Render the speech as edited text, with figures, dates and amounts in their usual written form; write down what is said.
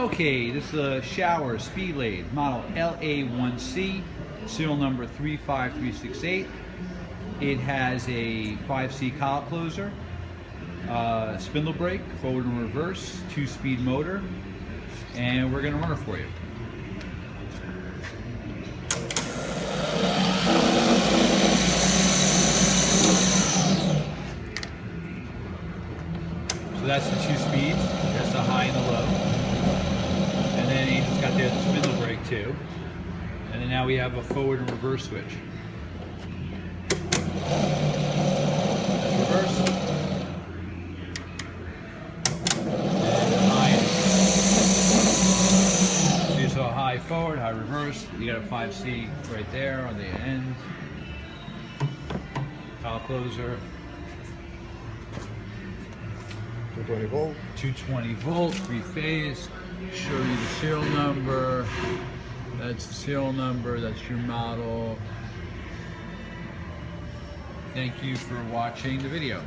Okay, this is a Schauer speed lathe, model LA1C, serial number 35368. It has a 5C collet closer, spindle brake, forward and reverse, 2-speed motor, and we're going to run it for you. So that's the 2 speeds, that's the high and the low. And then it's got the spindle brake too. And then now we have a forward and reverse switch. That's reverse. And high. So you saw high forward, high reverse. You got a 5C right there on the end. Collet closer. 220 volt. 220 volt, 3-phase. Show you the serial number. That's the serial number, that's your model. Thank you for watching the video.